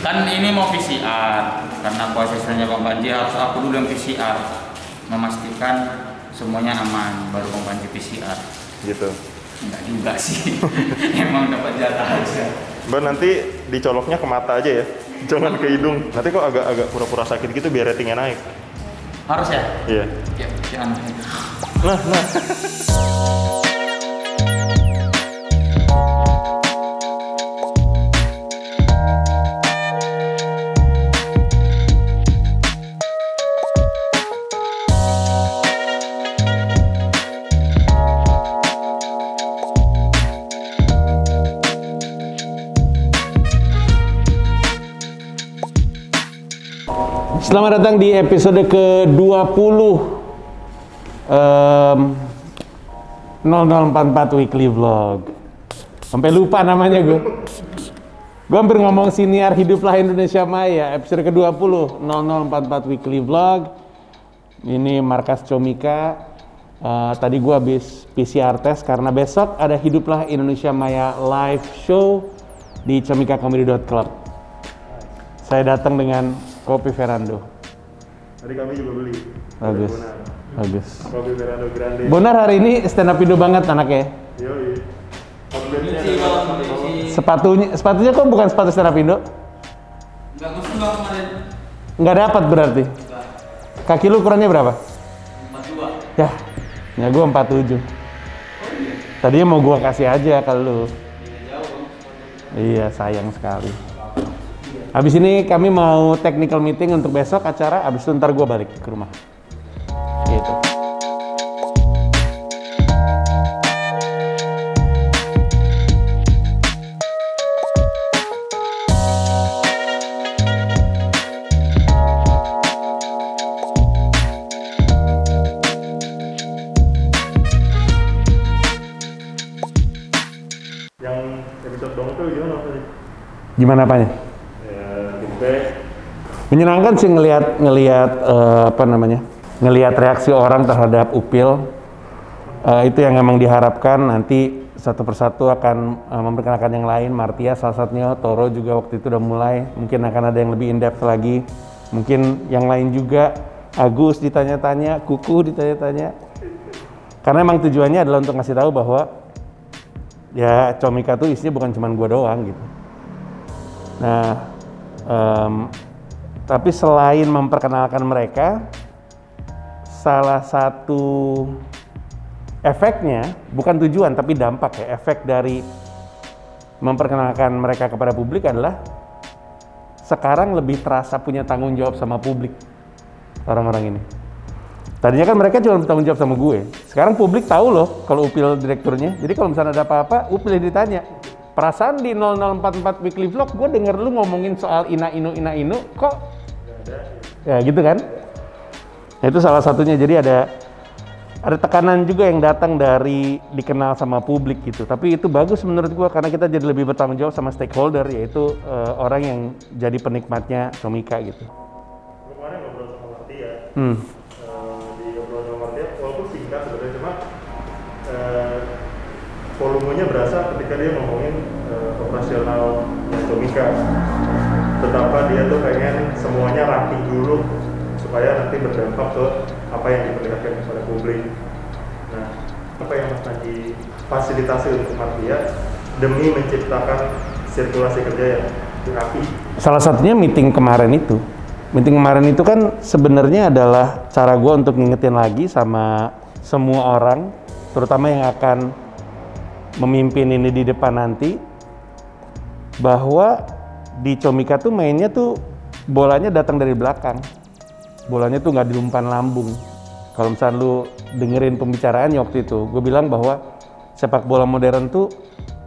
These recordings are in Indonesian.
Kan ini mau PCR, karena aku asistennya Bang Panji harus aku dulu yang PCR, memastikan semuanya aman, baru Bang Panji PCR. Gitu. Enggak juga sih, emang dapat jatah aja. Mbak nanti dicoloknya ke mata aja ya, jangan ke hidung. Nanti kok agak pura-pura sakit gitu biar ratingnya naik. Harus ya? Iya. Ya, jangan. Nah. Selamat datang di episode ke-20 0044 Weekly Vlog. Sampai lupa namanya gue. Gue hampir ngomong siniar Hiduplah Indonesia Maya. Episode ke-20 0044 Weekly Vlog. Ini markas Comika. Tadi gue habis PCR test karena besok ada Hiduplah Indonesia Maya live show di comikacomedy.club. Saya datang dengan kopi Verando. Tadi kami juga beli. Bagus. Bagus. Kopi Verando Grande. Bonar hari ini stand up Indo banget anaknya. Yoi. Sepatunya kok bukan sepatu stand up Indo? Enggak musuh Bang kemarin. Enggak dapat berarti. Kaki lu ukurannya berapa? 42. Ya gua 47. Tadinya mau gua kasih aja ke lu. Iya, sayang sekali. Habis ini kami mau technical meeting untuk besok acara, habis itu ntar gue balik ke rumah. Gitu. Yang episode dong tuh gimana maksudnya? Gimana apanya? Menyenangkan sih ngelihat ngelihat reaksi orang terhadap Upil. Itu yang emang diharapkan. Nanti satu persatu akan memperkenalkan yang lain. Martia salah satunya, Toro juga waktu itu udah mulai. Mungkin akan ada yang lebih in-depth lagi. Mungkin yang lain juga. Agus ditanya-tanya, Kuku ditanya-tanya. Karena emang tujuannya adalah untuk ngasih tahu bahwa ya Comika tuh isinya bukan cuma gua doang gitu. Nah, tapi selain memperkenalkan mereka, salah satu efeknya, bukan tujuan tapi dampak ya, efek dari memperkenalkan mereka kepada publik adalah sekarang lebih terasa punya tanggung jawab sama publik orang-orang ini. Tadinya kan mereka cuma bertanggung jawab sama gue, sekarang publik tahu loh kalau Upil direkturnya, jadi kalau misalnya ada apa-apa, Upil yang ditanya. Perasaan di 0044 Weekly Vlog, gue denger lu ngomongin soal Ina Inu, kok? Ya gitu kan? Nah, itu salah satunya, jadi ada tekanan juga yang datang dari dikenal sama publik gitu. Tapi itu bagus menurut gue, karena kita jadi lebih bertanggung jawab sama stakeholder, yaitu orang yang jadi penikmatnya Comika gitu. Kemarin ngobrol sama Martia. Di ngobrol sama Martia, walaupun singkat sebenarnya, cuma volumenya berasa ketika dia ngomongin operasional Comika. Betapa dia tuh pengen semuanya rapi dulu supaya nanti berdampak ke apa yang diperlihatkan kepada publik. Nah, apa yang Mas Panji fasilitasi untuk Martia demi menciptakan sirkulasi kerja yang rapi? Salah satunya meeting kemarin itu. Meeting kemarin itu kan sebenarnya adalah cara gue untuk ngingetin lagi sama semua orang, terutama yang akan memimpin ini di depan nanti, bahwa di Comika tuh mainnya tuh bolanya datang dari belakang. Bolanya tuh nggak di umpan lambung. Kalau misalnya lu dengerin pembicaraannya waktu itu, gue bilang bahwa sepak bola modern tuh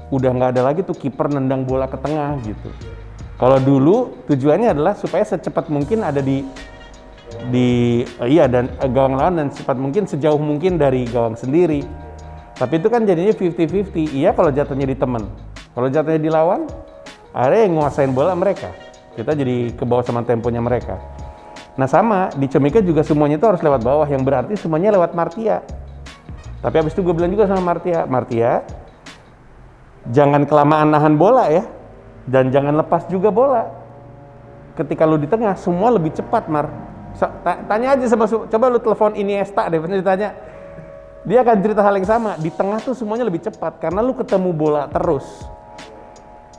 udah nggak ada lagi tuh kiper nendang bola ke tengah gitu. Kalau dulu tujuannya adalah supaya secepat mungkin ada di dan gawang lawan dan secepat mungkin sejauh mungkin dari gawang sendiri. Tapi itu kan jadinya 50-50. Iya kalau jatuhnya di temen. Kalau jatuhnya di lawan, ada yang nguasain bola mereka. Kita jadi ke bawah sama temponya mereka. Nah sama, di Comika juga semuanya itu harus lewat bawah. Yang berarti semuanya lewat Martia. Tapi habis itu gue bilang juga sama Martia, jangan kelamaan nahan bola ya. Dan jangan lepas juga bola. ketika lu di tengah semua lebih cepat, Mar. Tanya aja sama, coba lu telepon Iniesta deh, bener ditanya. Dia akan cerita hal yang sama. Di tengah tuh semuanya lebih cepat karena lu ketemu bola terus.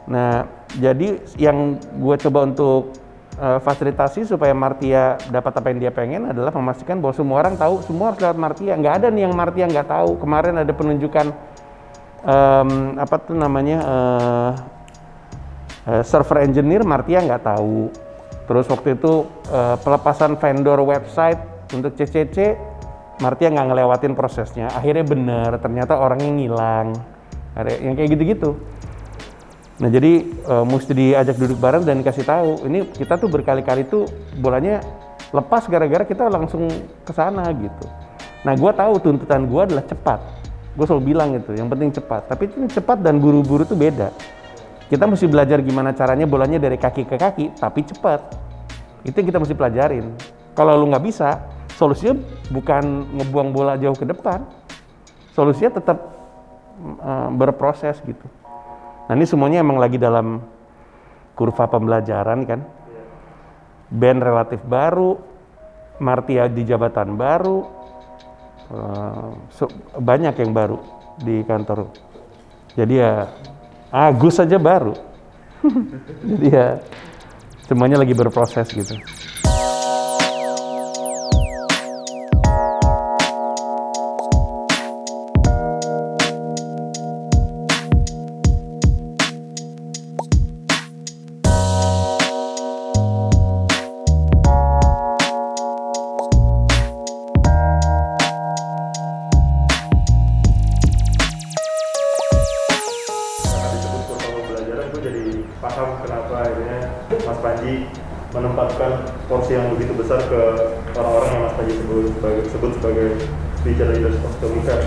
Nah, jadi yang gue coba untuk fasilitasi supaya Martia dapat apa yang dia pengen adalah memastikan bahwa semua orang tahu, semua harus lewat Martia. Nggak ada nih yang Martia nggak tahu. Kemarin ada penunjukan server engineer, Martia nggak tahu. Terus waktu itu pelepasan vendor website untuk CCC, Martia nggak ngelewatin prosesnya. Akhirnya bener, ternyata orangnya ngilang. Ada yang kayak gitu-gitu. Nah jadi mesti diajak duduk bareng dan dikasih tahu. Ini kita tuh berkali-kali tuh bolanya lepas gara-gara kita langsung ke sana gitu. Nah gue tahu tuntutan gue adalah cepat. Gue selalu bilang gitu, yang penting cepat. Tapi itu cepat dan buru-buru tuh beda. Kita mesti belajar gimana caranya bolanya dari kaki ke kaki, tapi cepat. Itu yang kita mesti pelajarin. Kalau lu nggak bisa, solusinya bukan ngebuang bola jauh ke depan. Solusinya tetap berproses gitu. Nah ini semuanya emang lagi dalam kurva pembelajaran kan. Ben relatif baru, Martia di jabatan baru, banyak yang baru di kantor. Jadi ya Agus saja baru. Jadi ya semuanya lagi berproses gitu. Paham kenapa akhirnya Mas Panji menempatkan porsi yang begitu besar ke orang-orang yang Mas Panji sebut sebagai future leaders of Comika.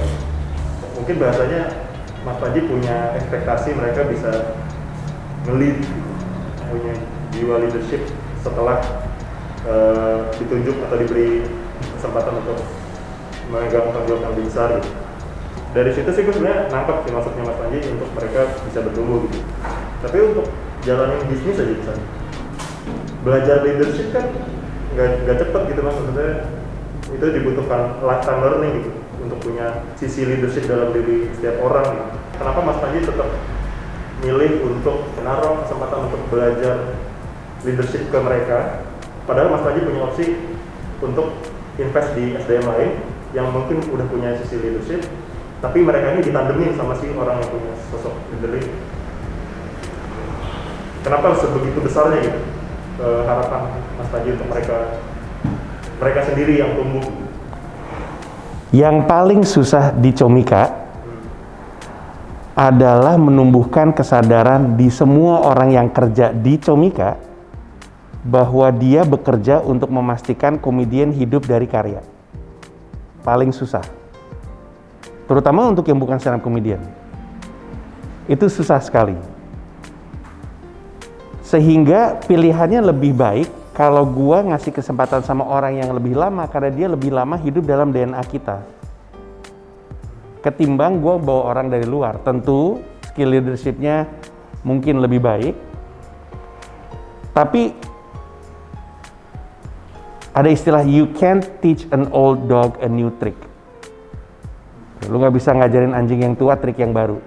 Mungkin bahasanya Mas Panji punya ekspektasi mereka bisa nge-lead, punya jiwa leadership setelah ditunjuk atau diberi kesempatan untuk memegang tanggung jawab yang lebih besar gitu. Dari situ sih gue sebenarnya nangkep sih maksudnya Mas Panji untuk mereka bisa bertumbuh gitu. Tapi untuk jalanin bisnis aja misalnya, belajar leadership kan nggak cepet gitu Mas, maksudnya itu dibutuhkan lifetime learning gitu untuk punya sisi leadership dalam diri setiap orang gitu. Kenapa Mas Panji tetap milih untuk menaruh kesempatan untuk belajar leadership ke mereka, padahal Mas Panji punya opsi untuk invest di SDM lain yang mungkin udah punya sisi leadership, tapi mereka ini ditandemin sama si orang yang punya sosok leader. Kenapa sebegitu besarnya gitu harapan Mas Panji untuk mereka sendiri yang tumbuh? Yang paling susah di Comika adalah menumbuhkan kesadaran di semua orang yang kerja di Comika bahwa dia bekerja untuk memastikan komedian hidup dari karya. Paling susah. Terutama untuk yang bukan stand up comedian. Itu susah sekali. Sehingga pilihannya lebih baik kalau gua ngasih kesempatan sama orang yang lebih lama karena dia lebih lama hidup dalam DNA kita. Ketimbang gua bawa orang dari luar. Tentu skill leadership-nya mungkin lebih baik. Tapi ada istilah you can't teach an old dog a new trick. Lu nggak bisa ngajarin anjing yang tua trik yang baru.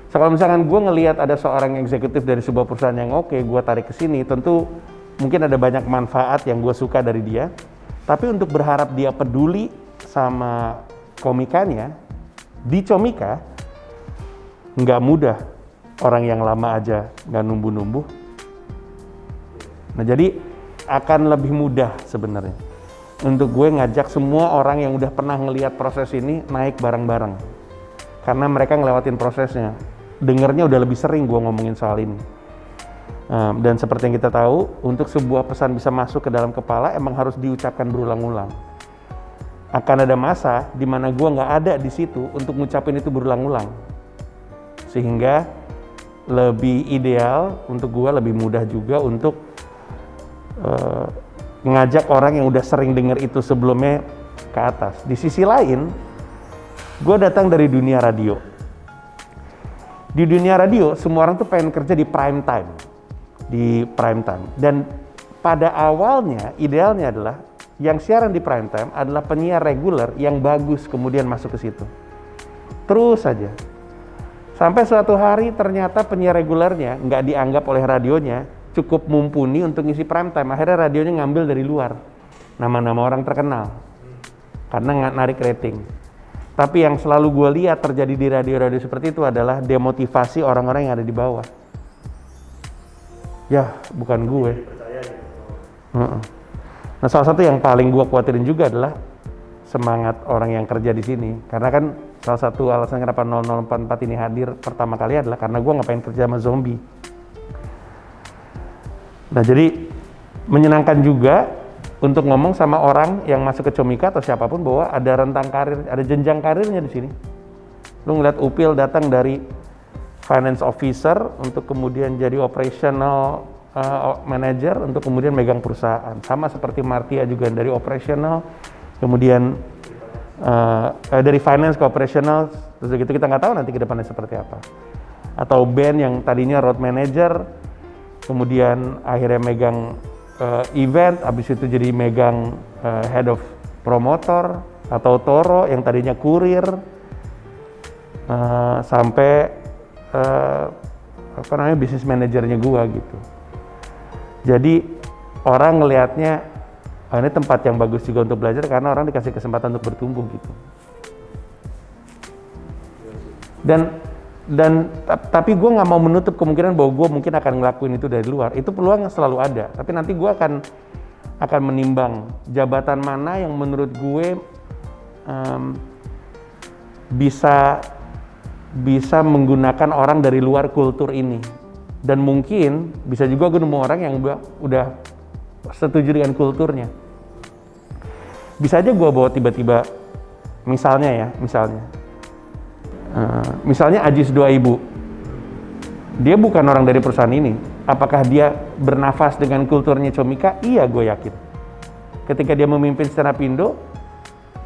So, kalau misalkan gue ngelihat ada seorang eksekutif dari sebuah perusahaan yang oke, gue tarik ke sini, tentu mungkin ada banyak manfaat yang gue suka dari dia. Tapi untuk berharap dia peduli sama komikanya, di Comika, nggak mudah orang yang lama aja nggak numbuh-numbuh. Nah jadi akan lebih mudah sebenarnya untuk gue ngajak semua orang yang udah pernah ngelihat proses ini naik bareng-bareng. Karena mereka ngelewatin prosesnya. Dengernya udah lebih sering gue ngomongin soal ini. Dan seperti yang kita tahu, untuk sebuah pesan bisa masuk ke dalam kepala emang harus diucapkan berulang-ulang. Akan ada masa di mana gue nggak ada di situ untuk ngucapin itu berulang-ulang. Sehingga lebih ideal untuk gue, lebih mudah juga untuk ngajak orang yang udah sering denger itu sebelumnya ke atas. Di sisi lain, gue datang dari dunia radio. Di dunia radio, semua orang tuh pengen kerja di prime time. di prime time. Dan pada awalnya idealnya adalah yang siaran di prime time adalah penyiar reguler yang bagus kemudian masuk ke situ. Terus saja. Sampai suatu hari ternyata penyiar regulernya nggak dianggap oleh radionya cukup mumpuni untuk ngisi prime time. Akhirnya radionya ngambil dari luar nama-nama orang terkenal karena nggak narik rating. Tapi yang selalu gue lihat terjadi di radio-radio seperti itu adalah demotivasi orang-orang yang ada di bawah. Ya, bukan gue. Nah, salah satu yang paling gue khawatirin juga adalah semangat orang yang kerja di sini. Karena kan salah satu alasan kenapa 0044 ini hadir pertama kali adalah karena gue nggak pengen kerja sama zombie. Nah, jadi menyenangkan juga untuk ngomong sama orang yang masuk ke Comika atau siapapun bahwa ada rentang karir, ada jenjang karirnya di sini. Lu ngeliat Upil datang dari finance officer untuk kemudian jadi operational manager untuk kemudian megang perusahaan. Sama seperti Martia juga dari operational, kemudian dari finance ke operational, terus gitu kita nggak tahu nanti ke depannya seperti apa. Atau Ben yang tadinya road manager, kemudian akhirnya megang event, habis itu jadi megang head of promotor, atau Toro yang tadinya kurir, sampai bisnis manajernya gua gitu. Jadi orang ngelihatnya ini tempat yang bagus juga untuk belajar karena orang dikasih kesempatan untuk bertumbuh gitu. Tapi gue nggak mau menutup kemungkinan bahwa gue mungkin akan ngelakuin itu dari luar. Itu peluang yang selalu ada. Tapi nanti gue akan menimbang jabatan mana yang menurut gue bisa menggunakan orang dari luar kultur ini. Dan mungkin bisa juga gue nemu orang yang udah setuju dengan kulturnya. Bisa aja gue bawa tiba-tiba, misalnya Ajis 2000, dia bukan orang dari perusahaan ini. Apakah dia bernafas dengan kulturnya Comika? Iya, gue yakin. Ketika dia memimpin stand up Indo,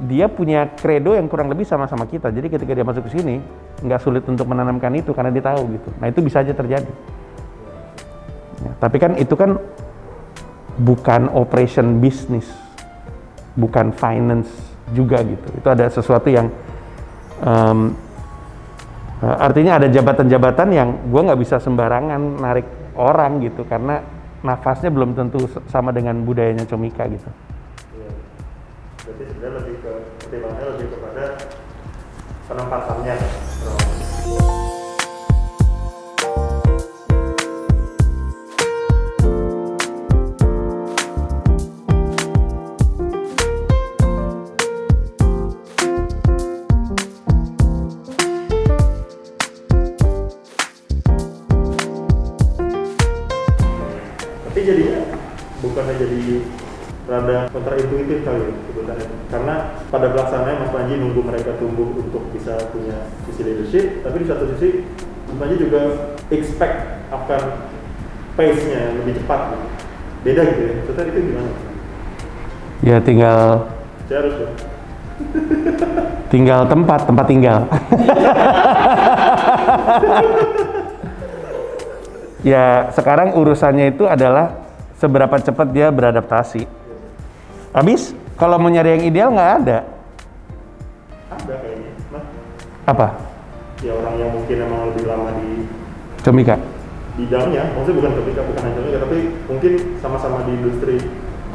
dia punya credo yang kurang lebih sama-sama kita. Jadi ketika dia masuk ke sini, nggak sulit untuk menanamkan itu karena dia tahu gitu. Nah, itu bisa aja terjadi. Ya, tapi kan itu kan bukan operation bisnis, bukan finance juga gitu. Itu ada sesuatu yang artinya ada jabatan-jabatan yang gue nggak bisa sembarangan narik orang gitu karena nafasnya belum tentu sama dengan budayanya Comika gitu. Iya. Berarti sebenarnya lebih ke pertimbangannya lebih kepada penempatannya. Jadinya bukannya jadi rada kontraintuitif kali ya sebutannya, karena pada pelaksanaannya Mas Panji nunggu mereka tumbuh untuk bisa punya sisi leadership, tapi di satu sisi Mas Panji juga expect akan pace-nya yang lebih cepat gitu. Beda gitu ya, maksudnya itu gimana? Ya tinggal harus ya? Tinggal tempat tinggal. Ya sekarang urusannya itu adalah seberapa cepat dia beradaptasi. Habis kalau mau nyari yang ideal nggak ada. Ada kayaknya. Nah, apa? Ya orang yang mungkin emang lebih lama di Comika. Bidangnya, maksudnya bukan Comika, bukan hanya Comika, tapi mungkin sama-sama di industri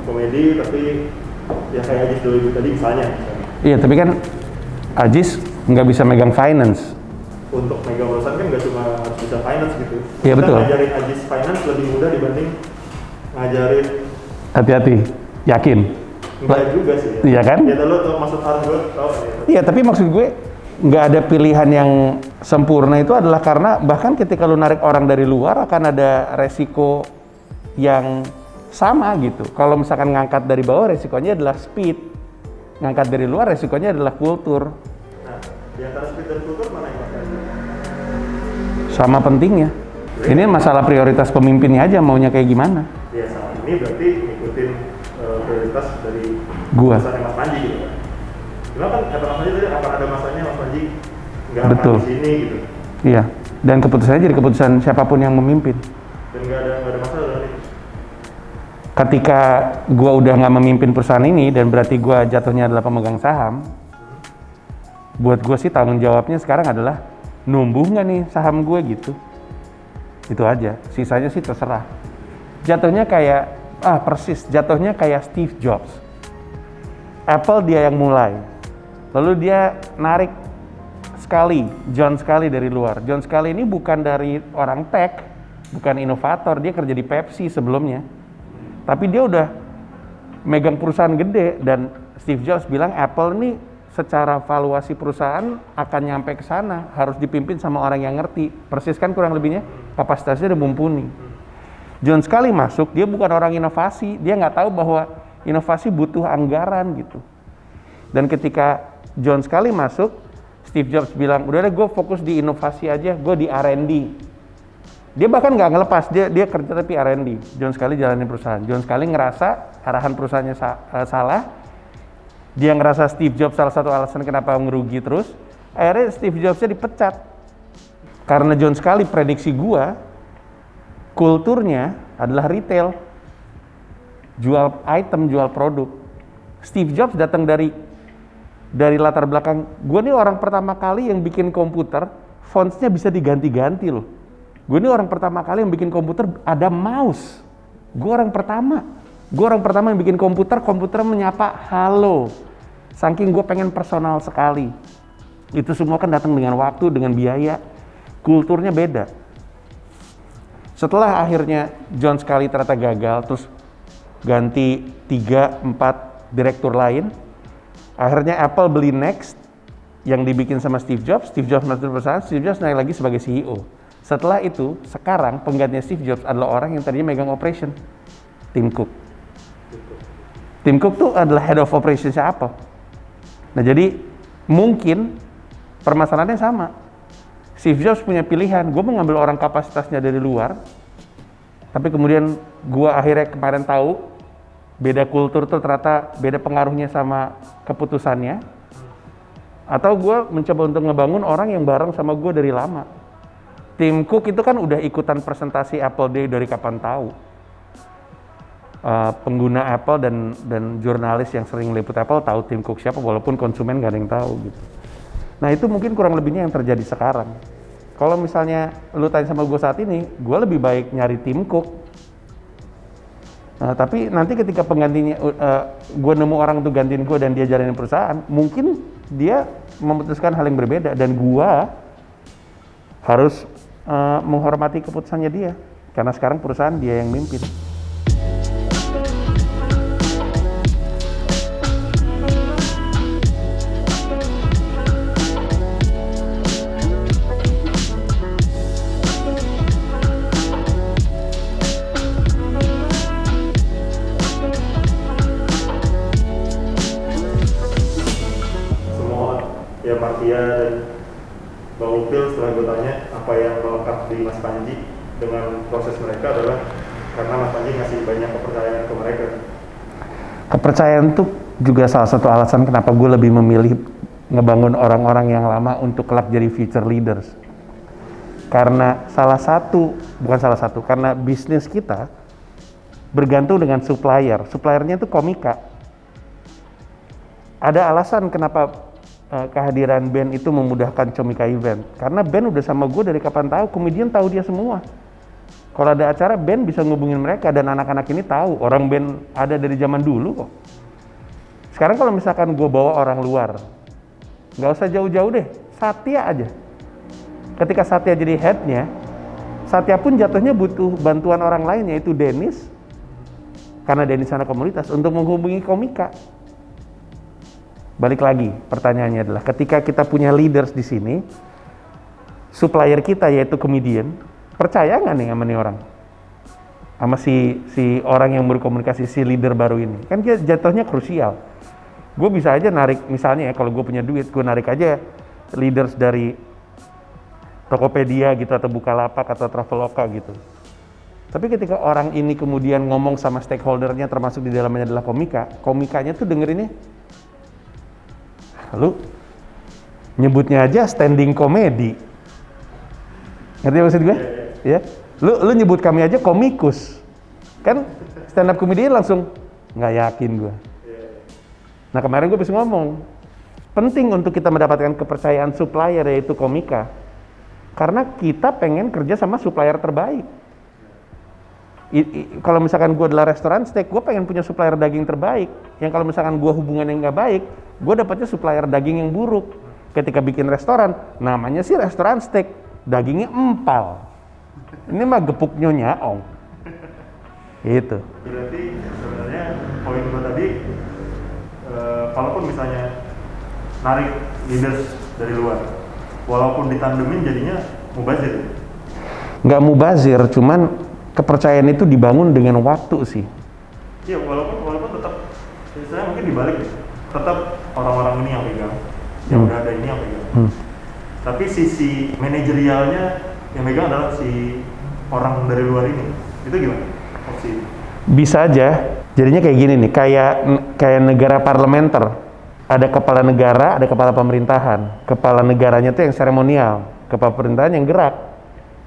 komedi, tapi ya kayak Ajis 2000 tadi misalnya. Iya, tapi kan Ajis nggak bisa megang finance. Untuk megang perusahaan kan nggak cuma harus bisa finance gitu. Iya betul. Ngajarin Ajis finance lebih mudah dibanding ngajarin. Hati-hati, yakin. Enggak juga sih. Ya. Iya kan? Ya lo tuh maksud harus gue tahu. Iya, tapi maksud gue nggak ada pilihan yang sempurna itu adalah karena bahkan ketika lu narik orang dari luar akan ada resiko yang sama gitu. Kalau misalkan ngangkat dari bawah resikonya adalah speed, ngangkat dari luar resikonya adalah kultur. Nah, di antara speed dan kultur mana yang pakai? Sama pentingnya. Ini masalah prioritas pemimpinnya aja maunya kayak gimana. Ya saat ini berarti ngikutin prioritas dari Gua. perusahaan Mas Panji gitu kan. Cuma kan kata Mas Panji tadi akan ada masanya Mas Panji nggak akan Betul. di sini gitu. Iya. Dan keputusannya jadi keputusan siapapun yang memimpin. Dan nggak ada masalah ketika gue udah nggak memimpin perusahaan ini dan berarti gue jatuhnya adalah pemegang saham, buat gue sih tanggung jawabnya sekarang adalah numbuh nggak nih saham gue gitu. Itu aja, sisanya sih terserah. Jatuhnya kayak, persis, jatuhnya kayak Steve Jobs. Apple dia yang mulai, lalu dia narik John Sculley dari luar. John Sculley ini bukan dari orang tech, bukan inovator, dia kerja di Pepsi sebelumnya. Tapi dia udah megang perusahaan gede, dan Steve Jobs bilang Apple ini secara valuasi perusahaan akan nyampe ke sana, harus dipimpin sama orang yang ngerti. Persis kan kurang lebihnya, kapasitasnya udah mumpuni. John Sculley masuk, dia bukan orang inovasi, dia nggak tahu bahwa inovasi butuh anggaran gitu. Dan ketika John Sculley masuk, Steve Jobs bilang, udah deh gue fokus di inovasi aja, gue di R&D. Dia bahkan nggak ngelepas, dia kerja tapi R&D. John Sculley jalanin perusahaan. John Sculley ngerasa arahan perusahaannya salah. Dia ngerasa Steve Jobs salah satu alasan kenapa ngerugi terus. Akhirnya Steve Jobsnya dipecat. Karena John Sculley prediksi gua, kulturnya adalah retail. Jual item, jual produk. Steve Jobs datang dari latar belakang, gua nih orang pertama kali yang bikin komputer, fontsnya bisa diganti-ganti loh. Gue ini orang pertama kali yang bikin komputer ada mouse. Gue orang pertama yang bikin komputer menyapa halo. Saking gue pengen personal sekali. Itu semua kan datang dengan waktu, dengan biaya. Kulturnya beda. Setelah akhirnya John Sculley ternyata gagal, terus ganti 3-4 direktur lain. Akhirnya Apple beli Next yang dibikin sama Steve Jobs. Steve Jobs masuk perusahaan, Steve Jobs naik lagi sebagai CEO. Setelah itu, sekarang penggantinya Steve Jobs adalah orang yang tadinya megang operation, Tim Cook. Tim Cook tuh adalah head of operations Apple. Nah jadi mungkin permasalahannya sama. Steve Jobs punya pilihan, gue mau ngambil orang kapasitasnya dari luar, tapi kemudian gue akhirnya kemarin tahu beda kultur tuh ternyata beda pengaruhnya sama keputusannya, atau gue mencoba untuk ngebangun orang yang bareng sama gue dari lama. Tim Cook itu kan udah ikutan presentasi Apple Day dari kapan tahu. Pengguna Apple dan jurnalis yang sering liput Apple tahu Tim Cook siapa, walaupun konsumen gak ada yang tahu gitu. Nah itu mungkin kurang lebihnya yang terjadi sekarang. Kalau misalnya lu tanya sama gue saat ini, gue lebih baik nyari Tim Cook. Nah, tapi nanti ketika penggantinya, gue nemu orang untuk gantiin gue dan dia jalanin perusahaan, mungkin dia memutuskan hal yang berbeda, dan gue harus menghormati keputusannya dia, karena sekarang perusahaan dia yang mimpin. Semua ya Martia dan Bang Upil, setelah gue tanya apa yang melekat di Mas Panji dengan proses mereka adalah karena Mas Panji ngasih banyak kepercayaan ke mereka. Kepercayaan tuh juga salah satu alasan kenapa gue lebih memilih ngebangun orang-orang yang lama untuk kelak jadi future leaders. Karena karena bisnis kita bergantung dengan supplier. Suppliernya itu Komika. Ada alasan kenapa kehadiran Ben itu memudahkan Comika Event, karena Ben udah sama gue dari kapan tahu, komedian tahu dia semua. Kalau ada acara, Ben bisa ngubungin mereka, dan anak-anak ini tahu orang Ben ada dari zaman dulu kok. Sekarang kalau misalkan gue bawa orang luar, nggak usah jauh-jauh deh, Satya aja. Ketika Satya jadi headnya, Satya pun jatuhnya butuh bantuan orang lain, yaitu Dennis, karena Dennis anak komunitas, untuk menghubungi Komika. Balik lagi, pertanyaannya adalah ketika kita punya leaders di sini, supplier kita yaitu komedian, percaya nggak nih sama nih orang? Sama si orang yang berkomunikasi, si leader baru ini. Kan dia jatuhnya krusial. Gue bisa aja narik, misalnya ya kalau gue punya duit, gue narik aja leaders dari Tokopedia gitu, atau Bukalapak, atau Traveloka gitu. Tapi ketika orang ini kemudian ngomong sama stakeholdernya, termasuk di dalamnya adalah Komikanya tuh dengerinnya, lu nyebutnya aja standing comedy, ngerti maksud gue? Ya, lu nyebut kami aja komikus, kan stand up comedian langsung nggak yakin gue. Nah kemarin gue bisa ngomong, penting untuk kita mendapatkan kepercayaan supplier yaitu Komika, karena kita pengen kerja sama supplier terbaik. Kalau misalkan gue adalah restoran steak, gue pengen punya supplier daging terbaik. Yang kalau misalkan gue hubungan yang nggak baik, gue dapatnya supplier daging yang buruk. Ketika bikin restoran, namanya sih restoran steak, dagingnya empal. Ini mah gepuk nyaong. Gitu. Berarti sebenarnya poin gue tadi, kalaupun misalnya narik leaders dari luar, walaupun ditandemin jadinya mubazir. Nggak mubazir, cuman kepercayaan itu dibangun dengan waktu sih. Iya, walaupun tetap, misalnya mungkin dibalik, tetap orang-orang ini yang pegang, yang udah ada ini yang pegang. Tapi sisi manajerialnya yang pegang adalah si orang dari luar ini. Itu gimana? Opsi. Bisa aja. Jadinya kayak gini nih, kayak negara parlementer. Ada kepala negara, ada kepala pemerintahan. Kepala negaranya tuh yang seremonial, kepala pemerintahan yang gerak.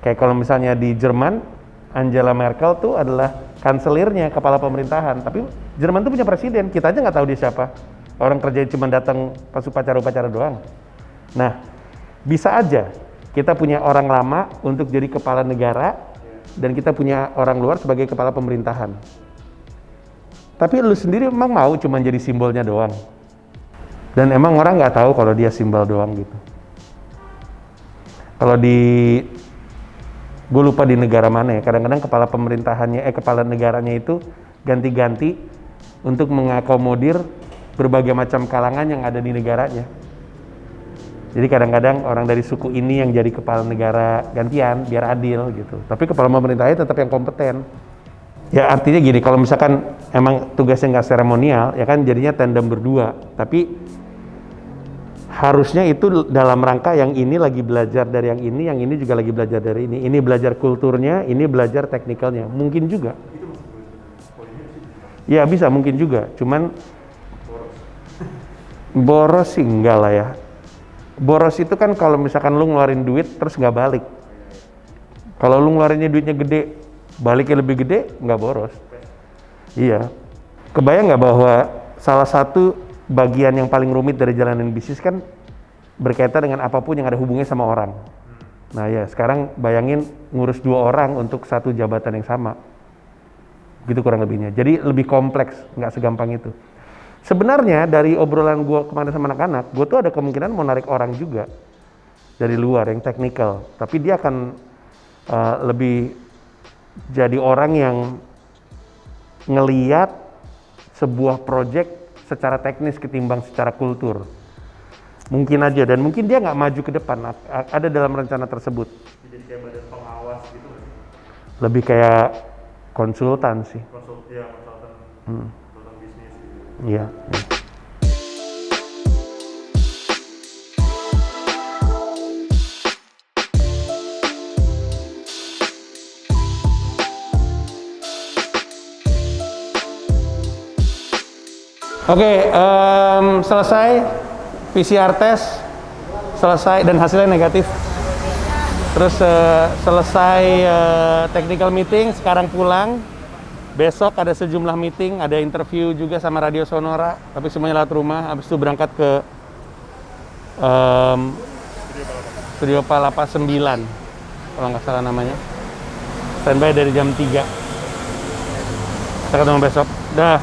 Kayak kalau misalnya di Jerman, Angela Merkel tuh adalah kanselirnya, kepala pemerintahan. Tapi Jerman tuh punya presiden, kita aja nggak tahu dia siapa. Orang kerjanya cuma datang pas upacara-upacara doang. Nah, bisa aja kita punya orang lama untuk jadi kepala negara, dan kita punya orang luar sebagai kepala pemerintahan. Tapi lu sendiri emang mau cuma jadi simbolnya doang? Dan emang orang nggak tahu kalau dia simbol doang gitu. Kalau gue lupa di negara mana ya, kadang-kadang kepala pemerintahannya, kepala negaranya itu ganti-ganti untuk mengakomodir berbagai macam kalangan yang ada di negaranya. Jadi kadang-kadang orang dari suku ini yang jadi kepala negara gantian, biar adil gitu. Tapi kepala pemerintahnya tetap yang kompeten. Ya artinya gini, kalau misalkan emang tugasnya nggak seremonial, ya kan jadinya tandem berdua. Tapi harusnya itu dalam rangka yang ini lagi belajar dari yang ini juga lagi belajar dari ini. Ini belajar kulturnya, ini belajar teknikalnya. Mungkin juga. Ya bisa, mungkin juga. Cuman boros sih enggak lah ya. Boros itu kan kalau misalkan lu ngeluarin duit terus nggak balik. Kalau lu ngeluarinnya duitnya gede, baliknya lebih gede, nggak boros. Iya. Kebayang nggak bahwa salah satu bagian yang paling rumit dari jalanin bisnis kan berkaitan dengan apapun yang ada hubungannya sama orang. Nah ya, sekarang bayangin ngurus 2 orang untuk satu jabatan yang sama. Gitu kurang lebihnya. Jadi lebih kompleks, nggak segampang itu. Sebenarnya dari obrolan gue kemarin sama anak-anak, gue tuh ada kemungkinan mau narik orang juga dari luar yang teknikal. Tapi dia akan lebih jadi orang yang ngeliat sebuah project secara teknis ketimbang secara kultur. Mungkin aja, dan mungkin dia nggak maju ke depan, ada dalam rencana tersebut. Jadi kayak badan pengawas gitu nggak sih? Lebih kayak konsultan sih. Konsultan bisnis gitu. Iya. Oke, selesai PCR test, selesai dan hasilnya negatif. Terus selesai technical meeting, sekarang pulang. Besok ada sejumlah meeting, ada interview juga sama Radio Sonora, tapi semuanya lewat rumah. Habis itu berangkat ke Studio Palapa 9, kalau nggak salah namanya. Standby dari jam 3. Kita ketemu besok. Dah.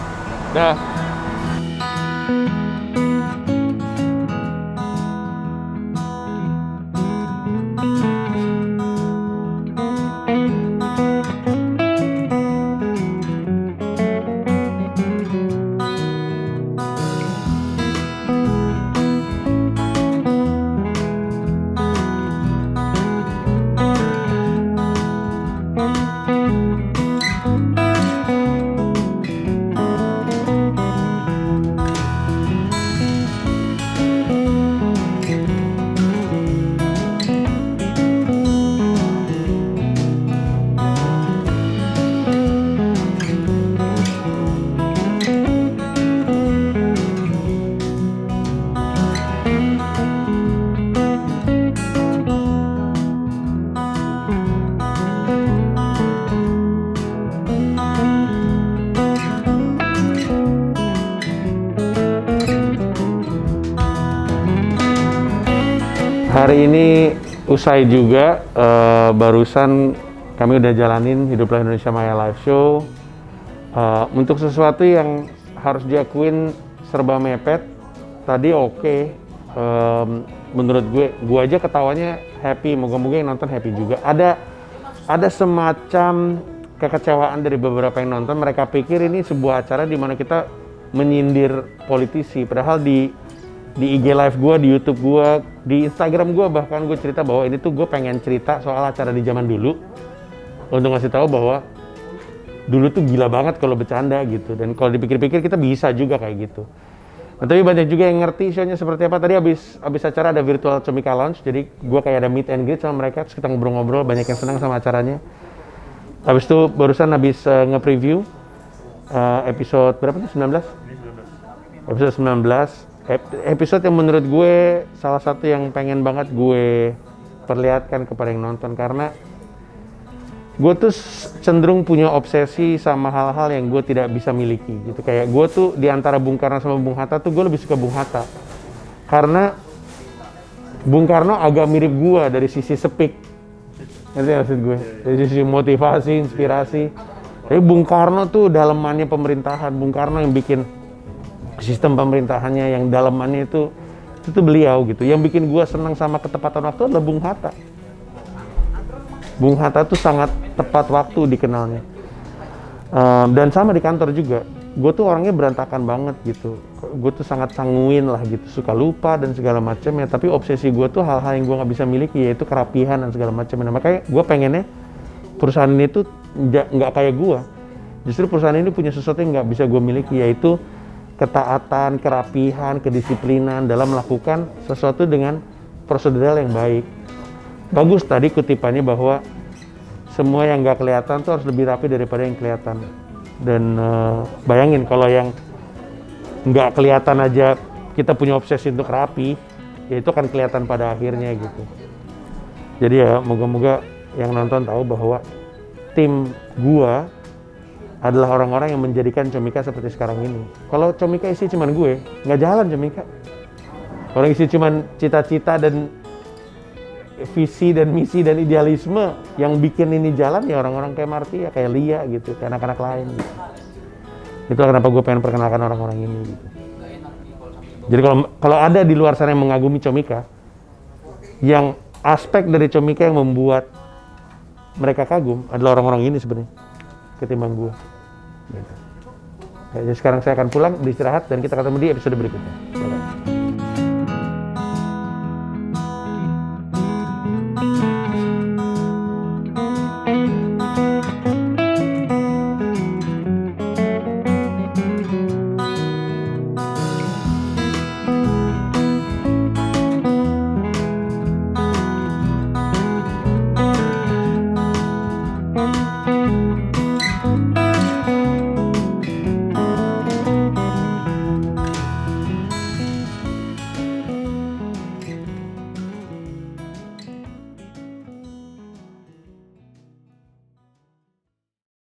hari ini usai juga, barusan kami udah jalanin Hiduplah Indonesia Maya live show. Untuk sesuatu yang harus diakuin serba mepet, tadi oke. Menurut gue aja ketawanya happy, moga-moga yang nonton happy juga. Ada semacam kekecewaan dari beberapa yang nonton, mereka pikir ini sebuah acara di mana kita menyindir politisi, padahal di IG live gue, di YouTube gue, di Instagram gue bahkan gue cerita bahwa ini tuh gue pengen cerita soal acara di zaman dulu untuk ngasih tahu bahwa dulu tuh gila banget kalau bercanda gitu, dan kalau dipikir-pikir kita bisa juga kayak gitu. Nah, tapi banyak juga yang ngerti show-nya seperti apa. Tadi abis acara ada virtual Comika Lounge, jadi gue kayak ada meet and greet sama mereka, terus kita ngobrol-ngobrol, banyak yang senang sama acaranya. Habis itu barusan habis nge-preview episode berapa nih? 19? Episode 19. Episode yang menurut gue salah satu yang pengen banget gue perlihatkan kepada yang nonton, karena gue tuh cenderung punya obsesi sama hal-hal yang gue tidak bisa miliki gitu. Kayak gue tuh di antara Bung Karno sama Bung Hatta tuh gue lebih suka Bung Hatta, karena Bung Karno agak mirip gue dari sisi sepik, ngerti maksud gue, dari sisi motivasi, inspirasi. Tapi Bung Karno tuh dalemannya pemerintahan, Bung Karno yang bikin sistem pemerintahannya, yang dalemannya itu tuh beliau gitu. Yang bikin gue senang sama ketepatan waktu adalah Bung Hatta. Bung Hatta tuh sangat tepat waktu dikenalnya. Dan sama di kantor juga, gue tuh orangnya berantakan banget gitu. Gue tuh sangat sanguin lah gitu, suka lupa dan segala macam ya. Tapi obsesi gue tuh hal-hal yang gue nggak bisa miliki, yaitu kerapihan dan segala macam. Nah, makanya gue pengennya perusahaan ini tuh nggak kayak gue. Justru perusahaan ini punya sesuatu yang nggak bisa gue miliki, yaitu ketaatan, kerapihan, kedisiplinan dalam melakukan sesuatu dengan prosedural yang baik. Bagus tadi kutipannya bahwa semua yang nggak kelihatan tuh harus lebih rapi daripada yang kelihatan. Dan bayangin kalau yang nggak kelihatan aja kita punya obsesi untuk rapi, ya itu akan kelihatan pada akhirnya gitu. Jadi ya moga-moga yang nonton tahu bahwa tim gua adalah orang-orang yang menjadikan Comika seperti sekarang ini. Kalau Comika isi cuman gue, nggak jalan Comika. Orang isi cuman cita-cita dan visi dan misi dan idealisme, yang bikin ini jalan ya orang-orang kayak Marty, ya kayak Lia gitu, kayak anak-anak lain gitu. Itulah kenapa gue pengen perkenalkan orang-orang ini gitu. Jadi kalau ada di luar sana yang mengagumi Comika, yang aspek dari Comika yang membuat mereka kagum adalah orang-orang ini sebenarnya, ketimbang gue. Gitu. Jadi sekarang saya akan pulang, beristirahat, dan kita ketemu di episode berikutnya.